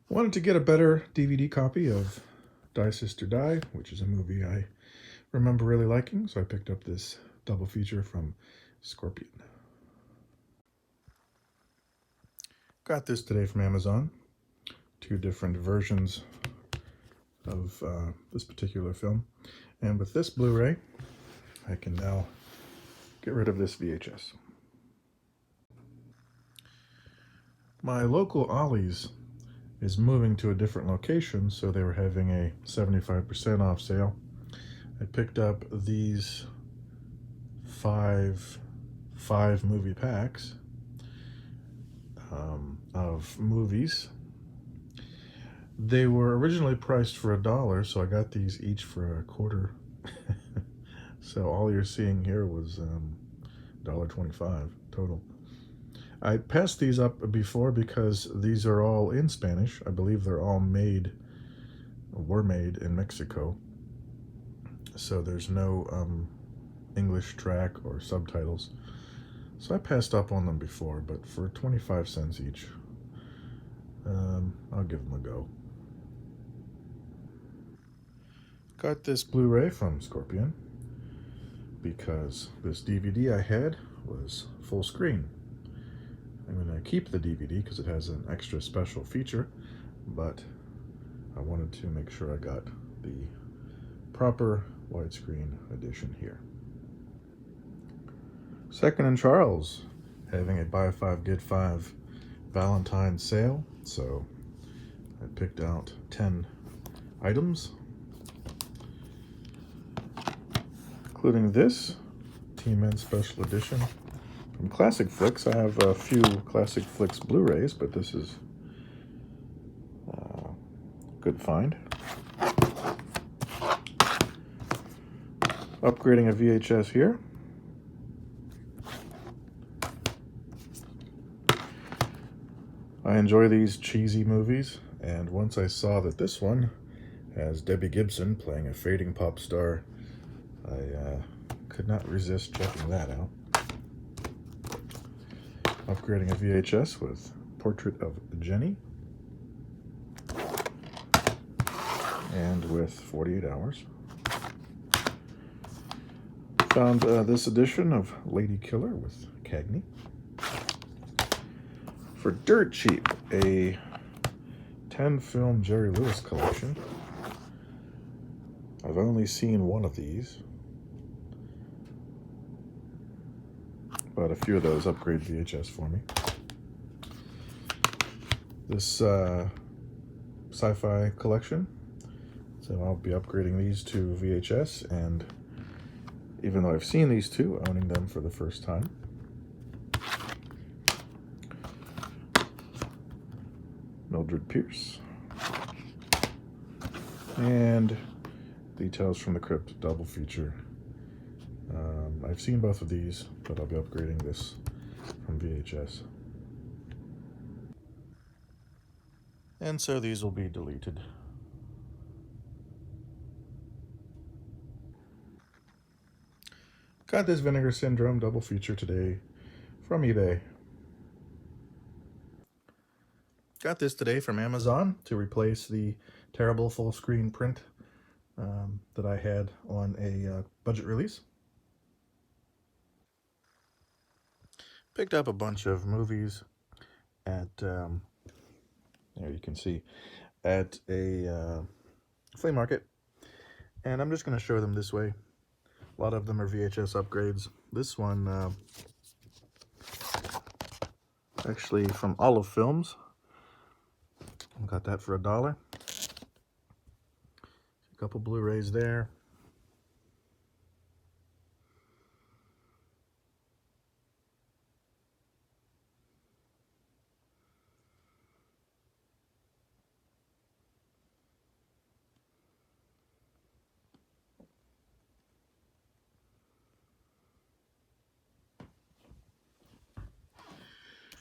Wanted to get a better DVD copy of Die Sister Die, which is a movie I remember really liking, so I picked up this double feature from Scorpion. Got this today from Amazon. Two different versions of this particular film. And with this Blu-ray, I can now get rid of this VHS. My local Ollie's is moving to a different location, so they were having a 75% off sale. I picked up these five movie packs of movies. They were originally priced for $1, so I got these each for $0.25. So all you're seeing here was $1.25 total. I passed these up before because these are all in Spanish. I believe they're all were made in Mexico. So there's no English track or subtitles. So I passed up on them before, but for 25 cents each, I'll give them a go. Got this Blu-ray from Scorpion because this DVD I had was full screen. I'm going to keep the DVD because it has an extra special feature, but I wanted to make sure I got the proper widescreen edition here. Second and Charles having a buy 5 get 5 Valentine's sale, so I picked out 10 items, including this T-Men Special Edition from Classic Flicks. I have a few Classic Flicks Blu-rays, but this is a good find. Upgrading a VHS here. I enjoy these cheesy movies, and once I saw that this one has Debbie Gibson playing a fading pop star, I could not resist checking that out. Upgrading a VHS with Portrait of Jenny, and with 48 Hours. Found this edition of Lady Killer with Cagney. For dirt cheap, a 10-film Jerry Lewis collection. I've only seen one of these, but a few of those upgrade VHS for me. This sci-fi collection, so I'll be upgrading these to VHS, and even though I've seen these two, owning them for the first time. Mildred Pierce. And Details from the Crypt double feature. I've seen both of these, but I'll be upgrading this from VHS. And so these will be deleted. Got this Vinegar Syndrome double feature today from eBay. Got this today from Amazon to replace the terrible full screen print that I had on a budget release. Picked up a bunch of movies at, there you can see, at a flea market. And I'm just going to show them this way. A lot of them are VHS upgrades. This one, actually from Olive Films. Got that for $1. A couple Blu-rays there.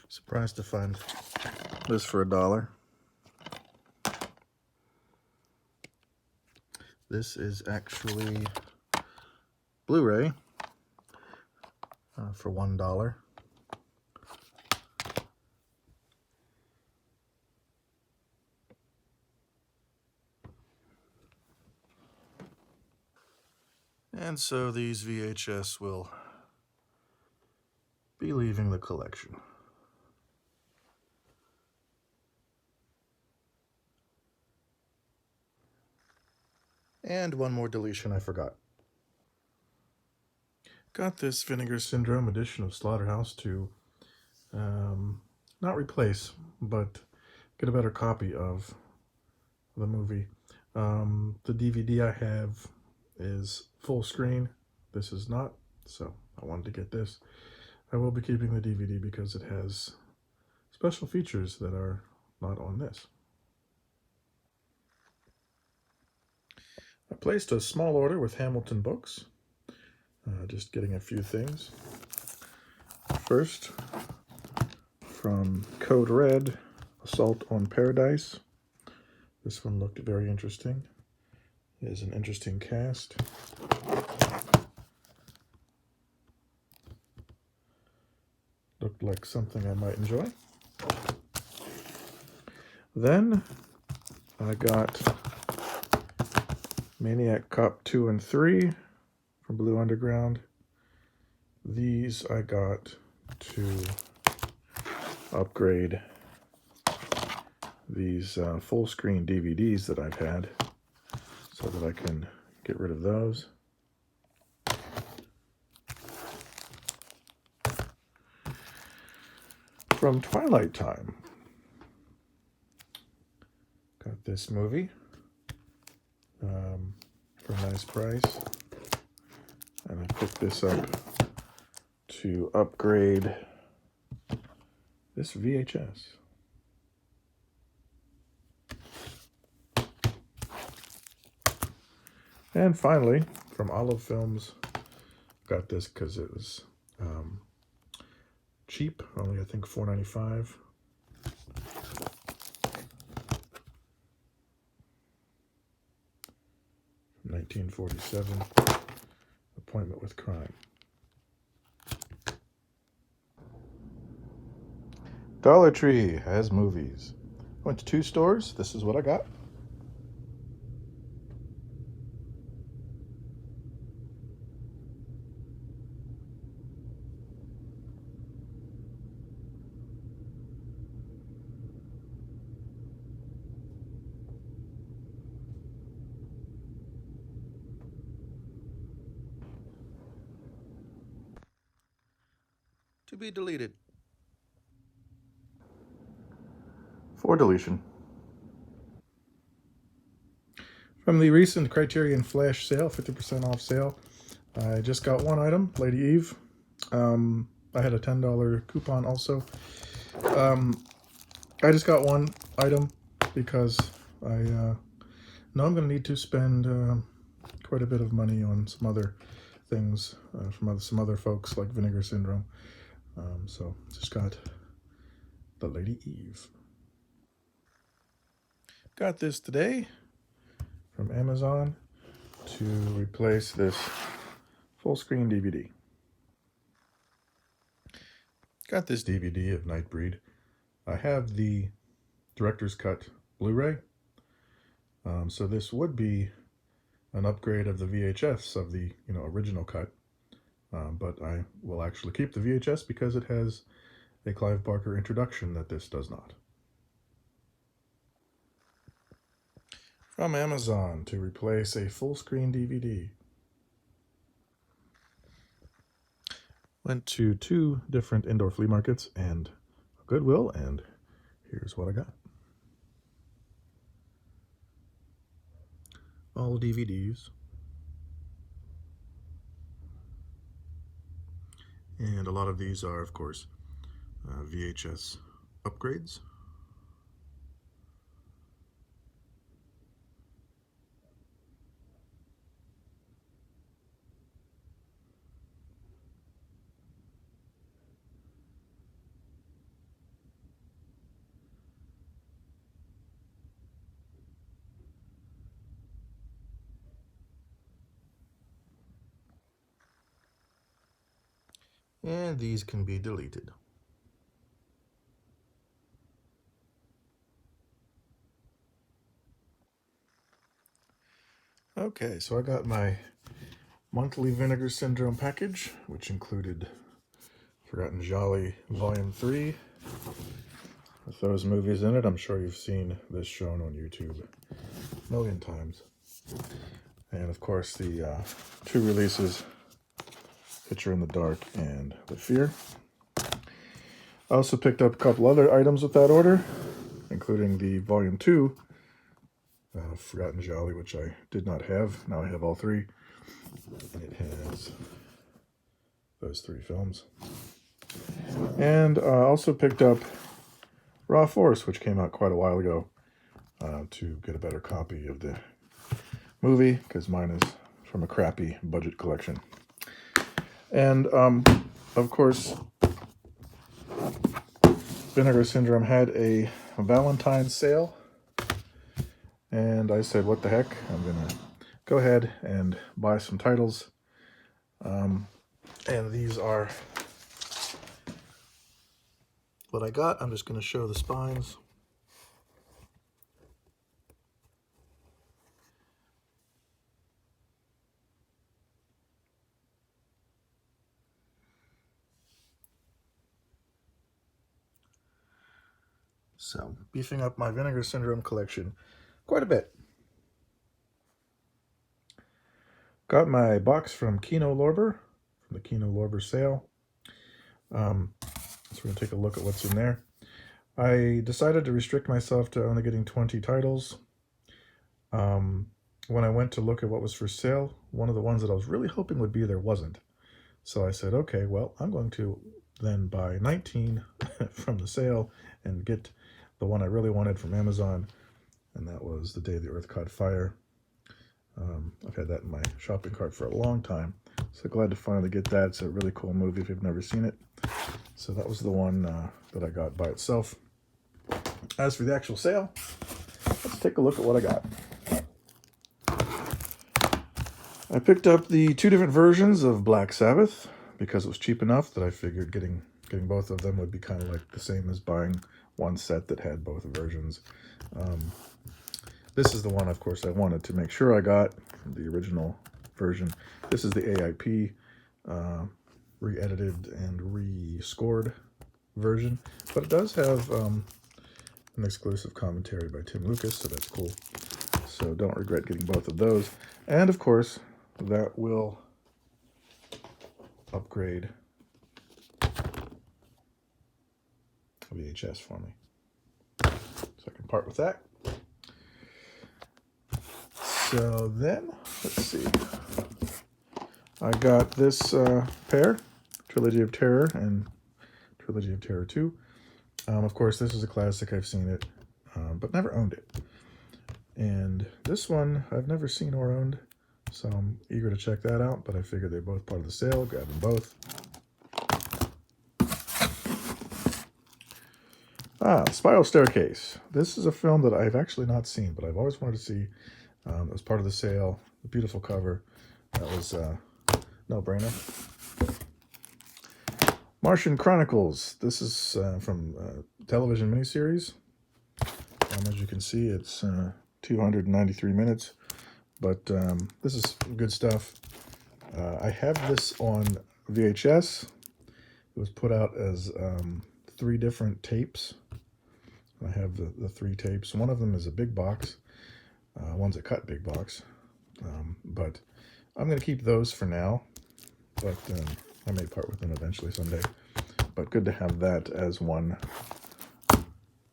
Surprised to find this for $1. This is actually Blu-ray for $1. And so these VHS will be leaving the collection. And one more deletion I forgot. Got this Vinegar Syndrome edition of Slaughterhouse to not replace, but get a better copy of the movie. The DVD I have is full screen. This is not, so I wanted to get this. I will be keeping the DVD because it has special features that are not on this. I placed a small order with Hamilton Books. Just getting a few things. First, from Code Red, Assault on Paradise. This one looked very interesting. It is an interesting cast. Looked like something I might enjoy. Then I got Maniac Cop 2 and 3 from Blue Underground. These I got to upgrade these full screen DVDs that I've had so that I can get rid of those. From Twilight Time, got this movie for a nice price, and I picked this up to upgrade this VHS. And finally, from Olive Films, got this because it was cheap, only I think $4.95. 1947, Appointment with Crime. Dollar Tree has movies. Went to 2 stores. This is what I got. To be deleted. For deletion. From the recent Criterion Flash sale, 50% off sale, I just got one item, Lady Eve. I had a $10 coupon also. I just got one item because I know I'm going to need to spend quite a bit of money on some other things from some other folks like Vinegar Syndrome. So just got the Lady Eve. Got this today from Amazon to replace this full screen DVD. Got this DVD of Nightbreed. I have the director's cut Blu-ray, so this would be an upgrade of the VHS of the original cut, but I will actually keep the VHS because it has a Clive Barker introduction that this does not. From Amazon to replace a full screen DVD. Went to 2 different indoor flea markets and Goodwill, and here's what I got. All DVDs. And a lot of these are, of course, VHS upgrades. And these can be deleted. Okay, so I got my monthly Vinegar Syndrome package, which included Forgotten Jolly Volume 3 with those movies in it. I'm sure you've seen this shown on YouTube a million times. And of course the 2 releases, Picture in the Dark and The Fear. I also picked up a couple other items with that order, including the Volume 2 Forgotten Jolly, which I did not have. Now I have all 3. And it has those 3 films. And I also picked up Raw Force, which came out quite a while ago, to get a better copy of the movie, because mine is from a crappy budget collection. And, of course, Vinegar Syndrome had a Valentine's sale, and I said, what the heck, I'm going to go ahead and buy some titles. And these are what I got. I'm just going to show the spines. So, beefing up my Vinegar Syndrome collection quite a bit. Got my box from Kino Lorber, from the Kino Lorber sale. So we're going to take a look at what's in there. I decided to restrict myself to only getting 20 titles. When I went to look at what was for sale, one of the ones that I was really hoping would be there wasn't. So I said, okay, well, I'm going to then buy 19 from the sale and get the one I really wanted from Amazon, and that was The Day the Earth Caught Fire. I've had that in my shopping cart for a long time, so glad to finally get that. It's a really cool movie if you've never seen it. So that was the one that I got by itself. As for the actual sale, let's take a look at what I got. I picked up the 2 different versions of Black Sabbath because it was cheap enough that I figured getting both of them would be kind of like the same as buying one set that had both versions. This is the one, of course, I wanted to make sure I got, the original version. This is the AIP re-edited and re-scored version, but it does have an exclusive commentary by Tim Lucas, so that's cool. So don't regret getting both of those. And of course, that will upgrade VHS for me. So I can part with that. So then, let's see. I got this pair, Trilogy of Terror and Trilogy of Terror 2. Of course, this is a classic. I've seen it, but never owned it. And this one, I've never seen or owned, so I'm eager to check that out, but I figured they're both part of the sale. Grab them both. Spiral Staircase. This is a film that I've actually not seen, but I've always wanted to see. It was part of the sale. A beautiful cover. That was no-brainer. Martian Chronicles. This is from television miniseries. As you can see, it's 293 minutes, but this is good stuff. I have this on VHS. It was put out as 3 different tapes. I have the 3 tapes. One of them is a big box. One's a cut big box. But I'm going to keep those for now. But I may part with them eventually someday. But good to have that as one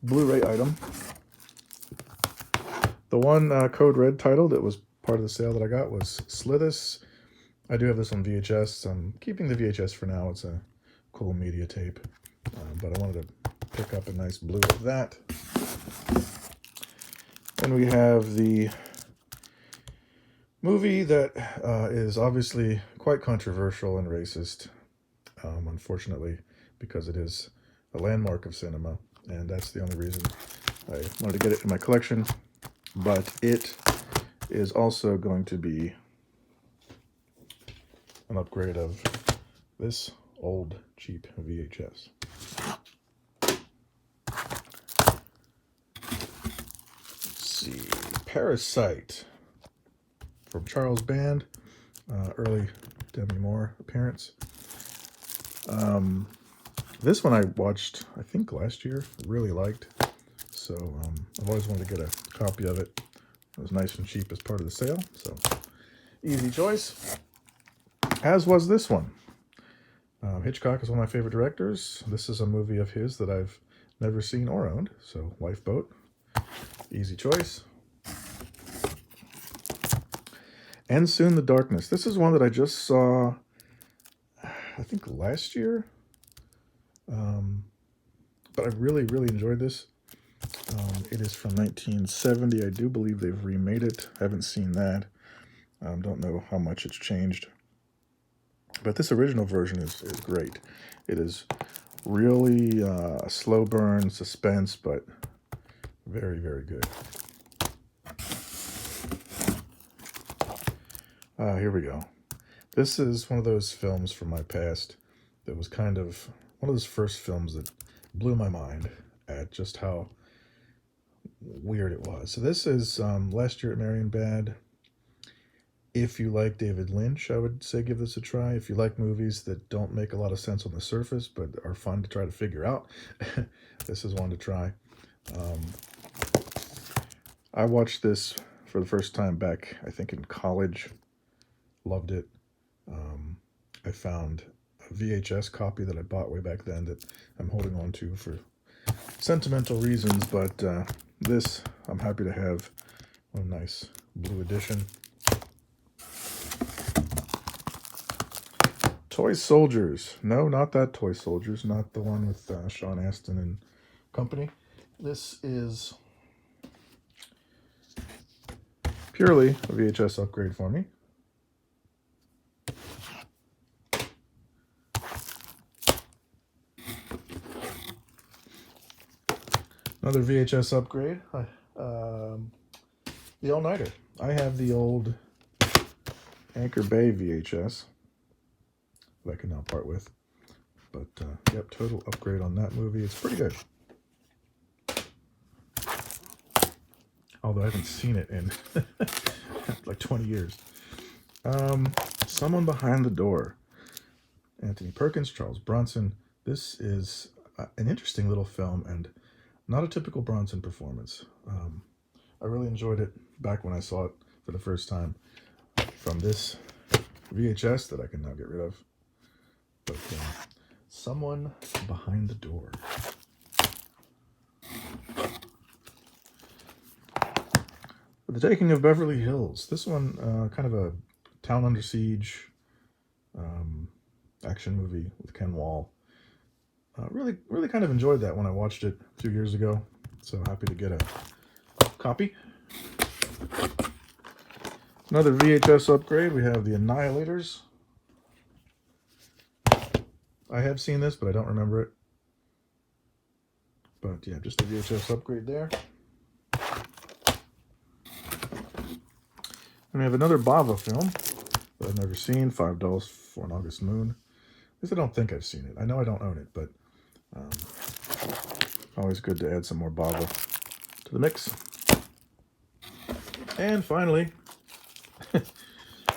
Blu-ray item. The one Code Red title that was part of the sale that I got was Slithis. I do have this on VHS. I'm keeping the VHS for now. It's a cool media tape. But I wanted to pick up a nice blue of that. Then we have the movie that is obviously quite controversial and racist, unfortunately, because it is a landmark of cinema, and that's the only reason I wanted to get it in my collection. But it is also going to be an upgrade of this old cheap VHS. Let's see, Parasite from Charles Band. early Demi Moore appearance. This one I watched, I think last year, really liked. So I've always wanted to get a copy of it. It was nice and cheap as part of the sale, so easy choice. As was this one. Hitchcock is one of my favorite directors. This is a movie of his that I've never seen or owned, so Lifeboat, easy choice. And Soon the Darkness. This is one that I just saw, I think last year, but I really, really enjoyed this. It is from 1970. I do believe they've remade it. I haven't seen that. Don't know how much it's changed. But this original version is great. It is really a slow burn, suspense, but very, very good. Here we go. This is one of those films from my past that was kind of one of those first films that blew my mind at just how weird it was. So this is Last Year at Marienbad. If you like David Lynch, I would say give this a try. If you like movies that don't make a lot of sense on the surface but are fun to try to figure out, this is one to try. I watched this for the first time back, I think, in college. Loved it. I found a VHS copy that I bought way back then that I'm holding on to for sentimental reasons, but this I'm happy to have. A nice blue edition. Toy Soldiers. No, not that Toy Soldiers. Not the one with Sean Astin and company. This is purely a VHS upgrade for me. Another VHS upgrade. The All-Nighter. I have the old Anchor Bay VHS that I can now part with. But, yep, total upgrade on that movie. It's pretty good. Although I haven't seen it in like 20 years. Someone Behind the Door. Anthony Perkins, Charles Bronson. This is an interesting little film and not a typical Bronson performance. I really enjoyed it back when I saw it for the first time from this VHS that I can now get rid of. But Someone Behind the Door. The Taking of Beverly Hills. This one, kind of a town under siege action movie with Ken Wall. Really kind of enjoyed that when I watched it a few years ago. So happy to get a copy. Another VHS upgrade. We have The Annihilators. I have seen this, but I don't remember it. But yeah, just a VHS upgrade there. And we have another Bava film that I've never seen, $5 for an August Moon. At least I don't think I've seen it. I know I don't own it, but always good to add some more Bava to the mix. And finally,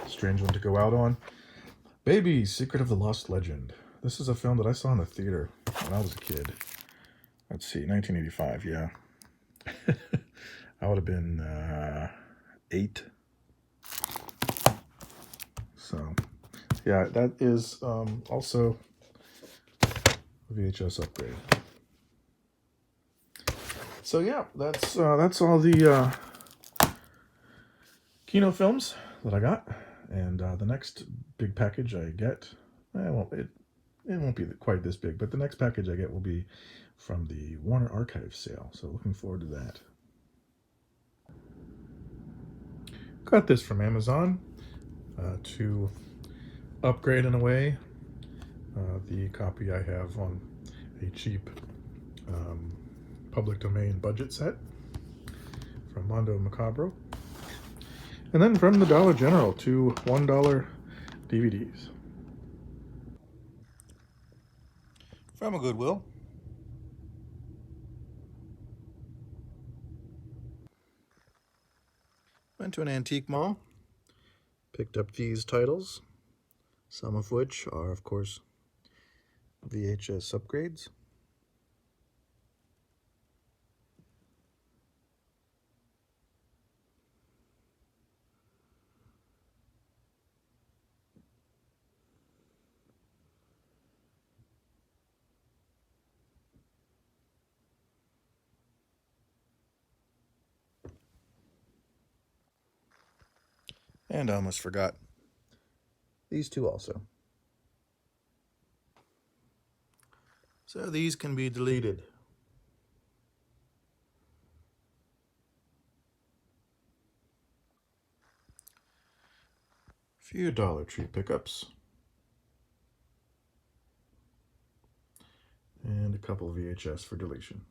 strange one to go out on, Baby, Secret of the Lost Legend. This is a film that I saw in the theater when I was a kid. Let's see, 1985, yeah. I would have been 8. So, yeah, that is also a VHS upgrade. So yeah, that's all the Kino films that I got, and the next big package I get, it won't be quite this big, but the next package I get will be from the Warner Archive sale. So looking forward to that. Got this from Amazon to upgrade in a way the copy I have on a cheap public domain budget set from Mondo Macabro. And then from the Dollar General, 2 $1 DVDs. From a Goodwill. Went to an antique mall. Picked up these titles, some of which are, of course, VHS upgrades. And I almost forgot these two also. So these can be deleted. Few Dollar Tree pickups. And a couple VHS for deletion.